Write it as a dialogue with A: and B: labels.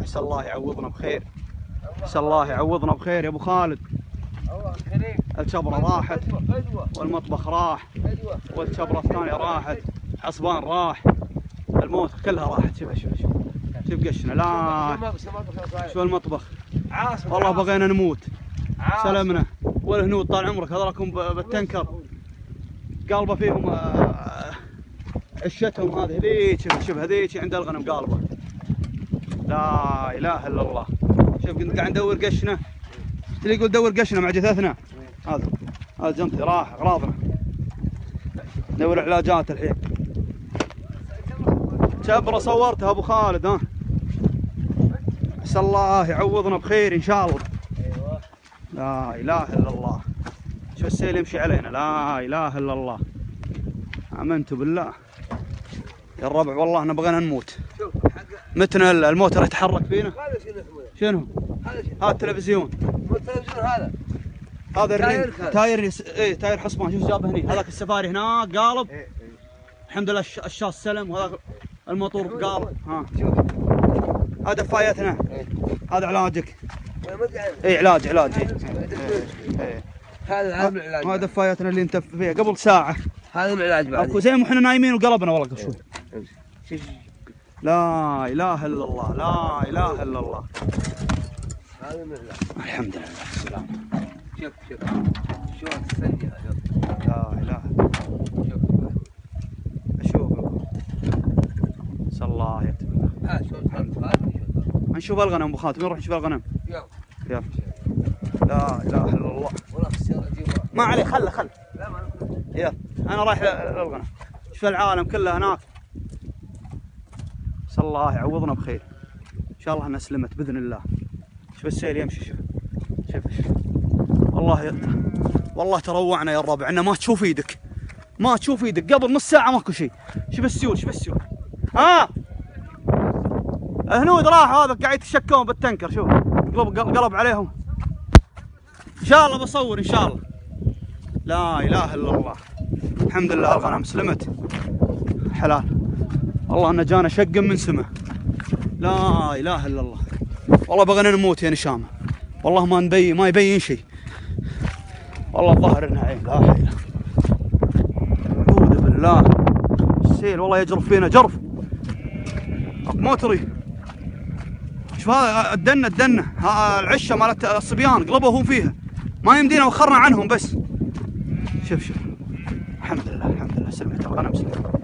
A: عسى الله يعوضنا بخير، عسى الله يعوضنا بخير يا ابو خالد. الشبرة راحت والمطبخ راح والشبرة الثانية راحت، حصبان راح، الموت كلها راحت. شوف شوف شوف شوف قشنا. لا شو المطبخ والله بغينا نموت. سلمنا والهنود طال عمرك هذولكم بالتنكر قالبه فيهم عشتهم هذه. هذيك شوف هذيك عند الغنم قالبه. لا اله الا الله. شوف قاعد ندور قشنا. اللي يقول دور قشنا مع جثثنا. هذا جنطي راح اغراضنا. ندور علاجات الحين. شبرة صورتها ابو خالد. ها عسى الله يعوضنا بخير ان شاء الله. لا اله الا الله. شوف السيل يمشي علينا. لا اله الا الله. امنت بالله يا الربع والله احنا بغينا نموت. متنا الموتر يتحرك فينا. شنو؟ هذا التلفزيون.
B: التلفزيون
A: هذا الريم تاير. ايه تاير حصبان. شوف جابه هني. هذاك السفاري هناك قالب. الحمد لله الشاص سلم. وهذا الموتور قالب. ها هذا دفايتنا. هذا علاجك. اي علاج
B: هذا من العلاج.
A: هذا دفايتنا اللي انت فيها قبل ساعه.
B: هذا من العلاج بعد.
A: زي ما احنا نايمين وقلبنا والله قبل شوي. لا اله الا الله. لا اله الا الله.
B: هذا من العلاج.
A: الحمد لله السلام.
B: شوف شلون تسني هذا.
A: لا اله. اشوف صلى الله يكتب لنا. نشوف الغنم ابو خالد. نروح نشوف الغنم. يلا. لا اله الا الله. ما عليه خله. يلا انا رايح للغنم. شوف العالم كله هناك. صلى الله يعوضنا بخير ان شاء الله. انها سلمت باذن الله. شوف السيل يمشي. شوف والله تروعنا يا الربع. انه ما تشوف ايدك. قبل نص ساعه ماكو شيء. شوف السيول. الهنود راحوا. هذا قاعد يتشكون بالتنكر. شوف قلب عليهم. ان شاء الله بصور ان شاء الله. لا اله الا الله. الحمد لله الغنم سلمت. حلال والله انه جانا شق من سمه. لا اله الا الله. والله بغينا نموت يا نشامه. والله ما يبين شيء. والله الظاهر انها عين. لا حول. اعوذ بالله. السيل والله يجرف فينا جرف. موتري. شوف هذا الدنه العشه مالت الصبيان قلبوا هم فيها. ما يمدينا وخرنا عنهم بس. شوف الحمد لله سلمت الغنم سلمت.